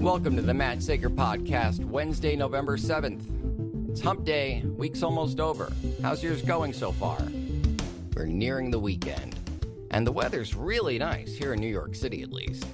Welcome to the Matt Sager Podcast, Wednesday, November 7th. It's hump day, week's almost over. How's yours going so far? We're nearing the weekend, and the weather's really nice, here in New York City at least.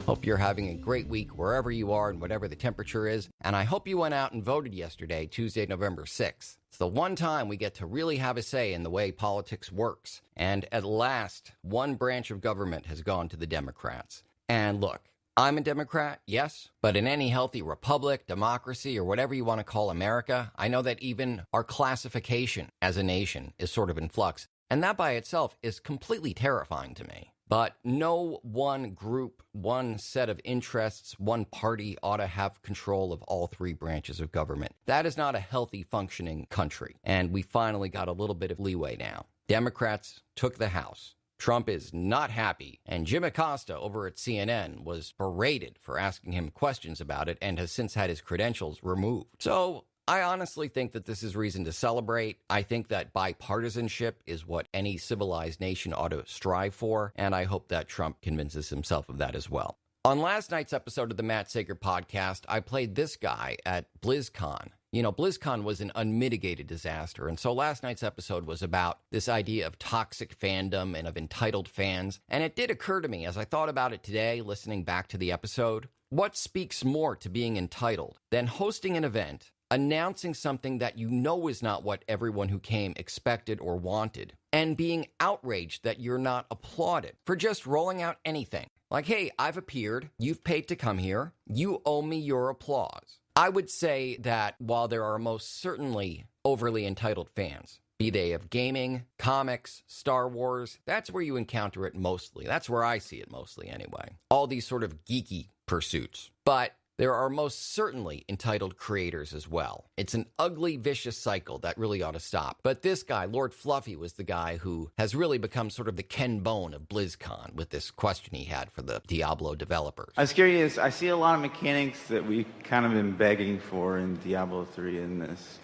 Hope you're having a great week wherever you are and whatever the temperature is, and I hope you went out and voted yesterday, Tuesday, November 6th. It's the one time we get to really have a say in the way politics works, and at last, one branch of government has gone to the Democrats. And look, I'm a Democrat, yes, but in any healthy republic, democracy, or whatever you want to call America, I know that even our classification as a nation is sort of in flux, and that by itself is completely terrifying to me. But no one group, one set of interests, one party ought to have control of all three branches of government. That is not a healthy, functioning country, and we finally got a little bit of leeway now. Democrats took the House. Trump is not happy, and Jim Acosta over at CNN was berated for asking him questions about it and has since had his credentials removed. So I honestly think that this is reason to celebrate. I think that bipartisanship is what any civilized nation ought to strive for, and I hope that Trump convinces himself of that as well. On last night's episode of the Matt Sager Podcast, I played this guy at BlizzCon. You know, BlizzCon was an unmitigated disaster, and so last night's episode was about this idea of toxic fandom and of entitled fans, and it did occur to me as I thought about it today, listening back to the episode, what speaks more to being entitled than hosting an event, announcing something that you know is not what everyone who came expected or wanted, and being outraged that you're not applauded for just rolling out anything. Like, hey, I've appeared, you've paid to come here, you owe me your applause. I would say that while there are most certainly overly entitled fans, be they of gaming, comics, Star Wars, that's where you encounter it mostly. That's where I see it mostly anyway. All these sort of geeky pursuits. But there are most certainly entitled creators as well. It's an ugly, vicious cycle that really ought to stop. But this guy, Lord Fluffy, was the guy who has really become sort of the Ken Bone of BlizzCon with this question he had for the Diablo developers. I was curious, I see a lot of mechanics that we've kind of been begging for in Diablo 3 in this.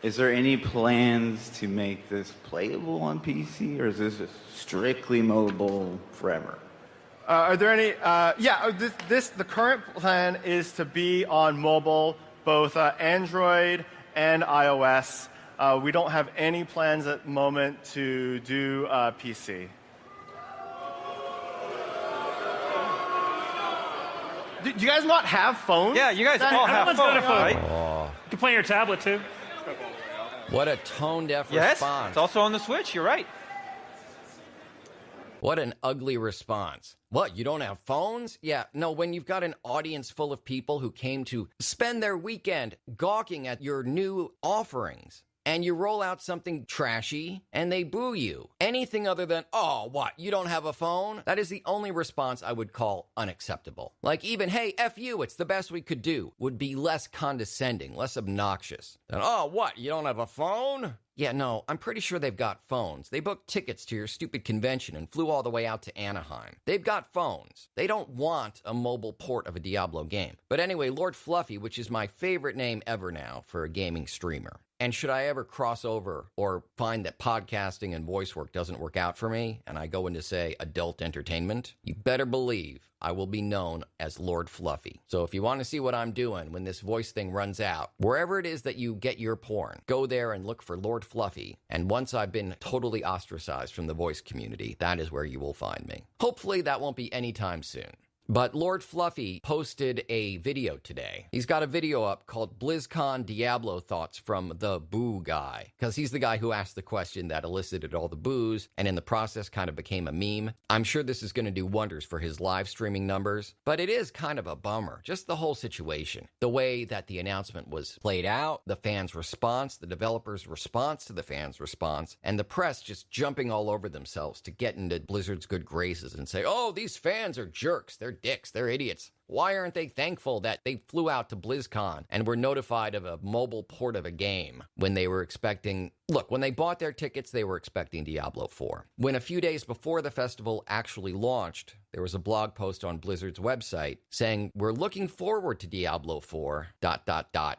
Is there any plans to make this playable on PC, or is this strictly mobile forever? Are there any? The current plan is to be on mobile, both Android and iOS. We don't have any plans at the moment to do PC. Do you guys not have phones? Yeah, you guys all have phones, right? Oh, You can play on your tablet, too. what a tone-deaf Yes, response. it's also on the Switch, you're right. What an ugly response. What, you don't have phones? Yeah, no, when you've got an audience full of people who came to spend their weekend gawking at your new offerings, and you roll out something trashy, and they boo you. Anything other than, oh, what, you don't have a phone? That is the only response I would call unacceptable. Like even, hey, F you, it's the best we could do, would be less condescending, less obnoxious than, oh, what, you don't have a phone? Yeah, no, I'm pretty sure they've got phones. They booked tickets to your stupid convention and flew all the way out to Anaheim. They've got phones. They don't want a mobile port of a Diablo game. But anyway, Lord Fluffy, which is my favorite name ever now for a gaming streamer. And should I ever cross over or find that podcasting and voice work doesn't work out for me, and I go into, say, adult entertainment, you better believe I will be known as Lord Fluffy. So if you want to see what I'm doing when this voice thing runs out, wherever it is that you get your porn, go there and look for Lord Fluffy. And once I've been totally ostracized from the voice community, that is where you will find me. Hopefully that won't be anytime soon. But Lord Fluffy posted a video today. He's got a video up called BlizzCon Diablo Thoughts from the Boo Guy, because he's the guy who asked the question that elicited all the boos and in the process kind of became a meme. I'm sure this is going to do wonders for his live streaming numbers, but it is kind of a bummer. Just the whole situation. The way that the announcement was played out, the fans' response, the developers' response to the fans' response, and the press just jumping all over themselves to get into Blizzard's good graces and say, oh, these fans are jerks. They're dicks. They're idiots. Why aren't they thankful that they flew out to BlizzCon and were notified of a mobile port of a game when they were expecting... Look, when they bought their tickets, they were expecting Diablo 4. When a few days before the festival actually launched, there was a blog post on Blizzard's website saying, "We're looking forward to Diablo 4, ...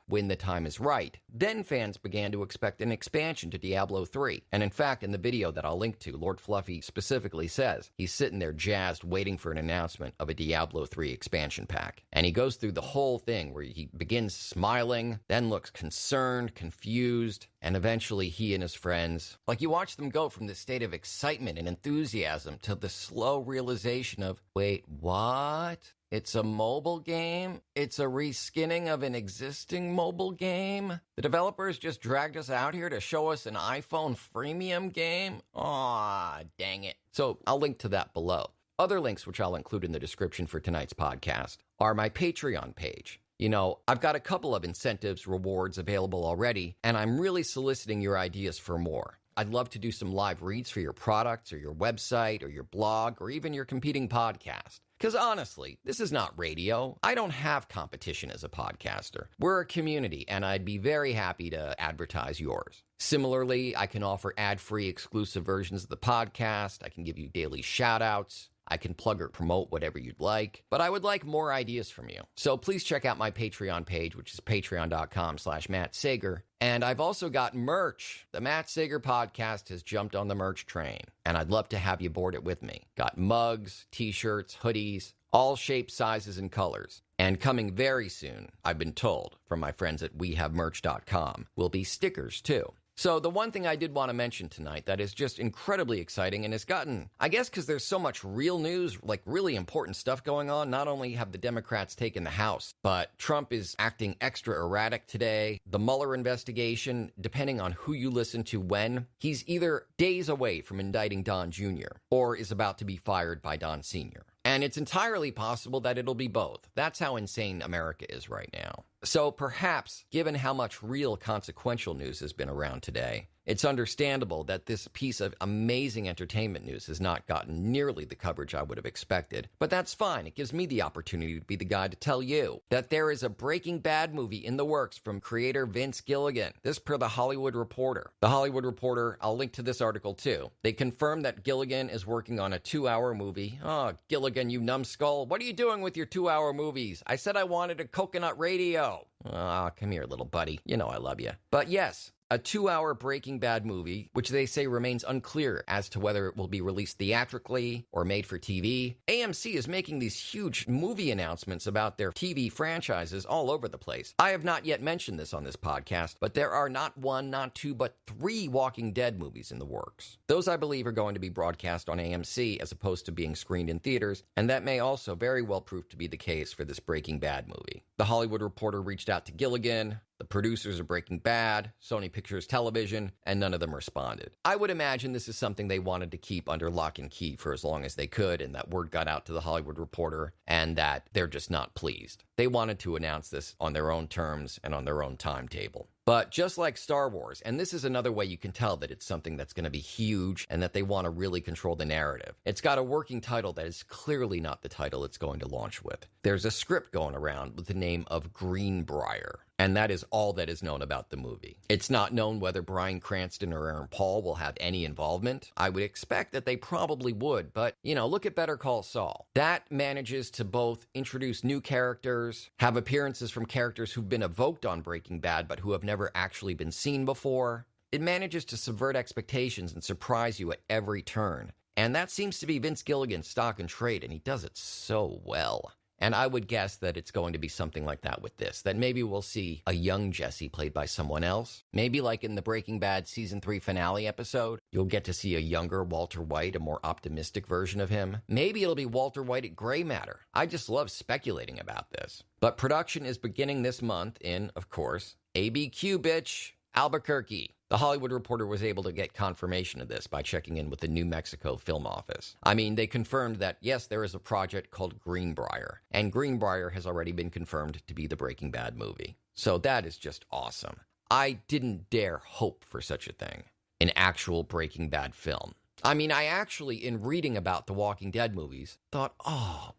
when the time is right." Then fans began to expect an expansion to Diablo 3. And in fact, in the video that I'll link to, Lord Fluffy specifically says he's sitting there jazzed waiting for an announcement of a Diablo 3 expansion pack. And he goes through the whole thing where he begins smiling, then looks concerned, confused, and eventually he and his friends, like you watch them go from this state of excitement and enthusiasm to the slow realization of, wait, what? It's a mobile game? It's a reskinning of an existing mobile game? The developers just dragged us out here to show us an iPhone freemium game? Aw, dang it. So I'll link to that below. Other links, which I'll include in the description for tonight's podcast, are my Patreon page. You know, I've got a couple of incentives, rewards available already, and I'm really soliciting your ideas for more. I'd love to do some live reads for your products or your website or your blog or even your competing podcast. Because honestly, this is not radio. I don't have competition as a podcaster. We're a community, and I'd be very happy to advertise yours. Similarly, I can offer ad-free exclusive versions of the podcast. I can give you daily shout-outs. I can plug or promote whatever you'd like, but I would like more ideas from you. So please check out my Patreon page, which is patreon.com/Matt Sager. And I've also got merch. The Matt Sager podcast has jumped on the merch train, and I'd love to have you board it with me. Got mugs, t-shirts, hoodies, all shapes, sizes, and colors. And coming very soon, I've been told from my friends at wehavemerch.com, will be stickers too. So the one thing I did want to mention tonight that is just incredibly exciting and has gotten, I guess because there's so much real news, like really important stuff going on, not only have the Democrats taken the House, but Trump is acting extra erratic today. The Mueller investigation, depending on who you listen to when, he's either days away from indicting Don Jr. or is about to be fired by Don Sr. And it's entirely possible that it'll be both. That's how insane America is right now. So perhaps, given how much real consequential news has been around today, it's understandable that this piece of amazing entertainment news has not gotten nearly the coverage I would have expected. But that's fine. It gives me the opportunity to be the guy to tell you that there is a Breaking Bad movie in the works from creator Vince Gilligan. This per The Hollywood Reporter. The Hollywood Reporter, I'll link to this article too. They confirmed that Gilligan is working on a 2-hour movie. Oh, Gilligan, you numbskull. What are you doing with your 2-hour movies? I said I wanted a coconut radio. Ah, come here, little buddy. You know I love you. But yes, a 2-hour Breaking Bad movie, which they say remains unclear as to whether it will be released theatrically or made for TV. AMC is making these huge movie announcements about their TV franchises all over the place. I have not yet mentioned this on this podcast, but there are not one, not two, but 3 Walking Dead movies in the works. Those, I believe, are going to be broadcast on AMC as opposed to being screened in theaters, and that may also very well prove to be the case for this Breaking Bad movie. The Hollywood Reporter reached out to Gilligan, the producers of Breaking Bad, Sony Pictures Television, and none of them responded. I would imagine this is something they wanted to keep under lock and key for as long as they could, and that word got out to the Hollywood Reporter, and that they're just not pleased. They wanted to announce this on their own terms and on their own timetable. But just like Star Wars, and this is another way you can tell that it's something that's going to be huge and that they want to really control the narrative. It's got a working title that is clearly not the title it's going to launch with. There's a script going around with the name of Greenbrier, and that is all that is known about the movie. It's not known whether Bryan Cranston or Aaron Paul will have any involvement. I would expect that they probably would, but, look at Better Call Saul. That manages to both introduce new characters, have appearances from characters who've been evoked on Breaking Bad but who have never actually been seen before. It manages to subvert expectations and surprise you at every turn. And that seems to be Vince Gilligan's stock and trade, and he does it so well. And I would guess that it's going to be something like that with this, that maybe we'll see a young Jesse played by someone else. Maybe like in the Breaking Bad Season 3 finale episode, you'll get to see a younger Walter White, a more optimistic version of him. Maybe it'll be Walter White at Gray Matter. I just love speculating about this. But production is beginning this month in, of course, ABQ, bitch, Albuquerque. The Hollywood Reporter was able to get confirmation of this by checking in with the New Mexico Film Office. I mean, they confirmed that, yes, there is a project called Greenbrier, and Greenbrier has already been confirmed to be the Breaking Bad movie. So that is just awesome. I didn't dare hope for such a thing, an actual Breaking Bad film. I mean, I actually, in reading about the Walking Dead movies, thought,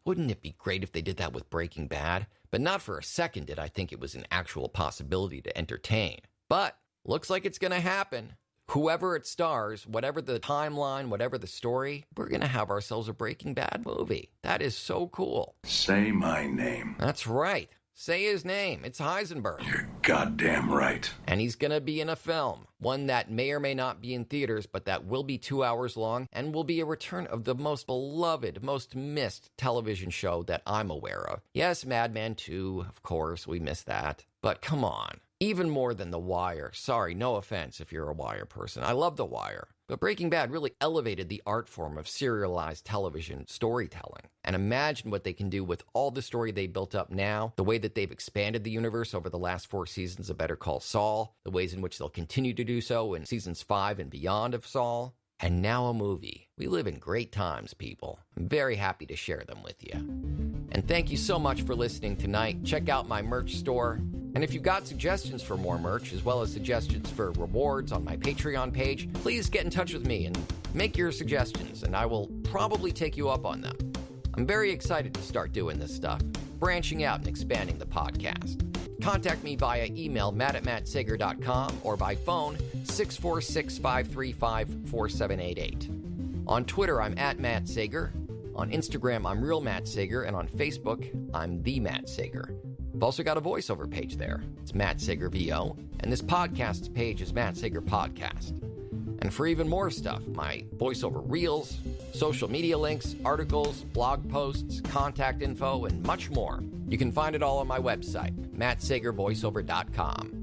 wouldn't it be great if they did that with Breaking Bad? But not for a second did I think it was an actual possibility to entertain. But looks like it's going to happen. Whoever it stars, whatever the timeline, whatever the story, we're going to have ourselves a Breaking Bad movie. That is so cool. Say my name. That's right. Say his name. It's Heisenberg. You're goddamn right. And he's going to be in a film, one that may or may not be in theaters, but that will be 2 hours long and will be a return of the most beloved, most missed television show that I'm aware of. Yes, Mad Men 2, of course, we missed that. But come on. Even more than The Wire. Sorry, no offense if you're a Wire person. I love The Wire. But Breaking Bad really elevated the art form of serialized television storytelling. And imagine what they can do with all the story they built up now, the way that they've expanded the universe over the last 4 seasons of Better Call Saul, the ways in which they'll continue to do so in seasons 5 and beyond of Saul. And now a movie. We live in great times, people. I'm very happy to share them with you. And thank you so much for listening tonight. Check out my merch store. And if you've got suggestions for more merch, as well as suggestions for rewards on my Patreon page, please get in touch with me and make your suggestions, and I will probably take you up on them. I'm very excited to start doing this stuff, branching out and expanding the podcast. Contact me via email, matt@mattsager.com, or by phone, 646-535-4788. On Twitter, I'm @MattSager. On Instagram, I'm Real Matt Sager, and on Facebook, I'm The Matt Sager. I've also got a voiceover page there. It's Matt Sager VO, and this podcast's page is Matt Sager Podcast. And for even more stuff, my voiceover reels, social media links, articles, blog posts, contact info, and much more, you can find it all on my website, mattsagervoiceover.com.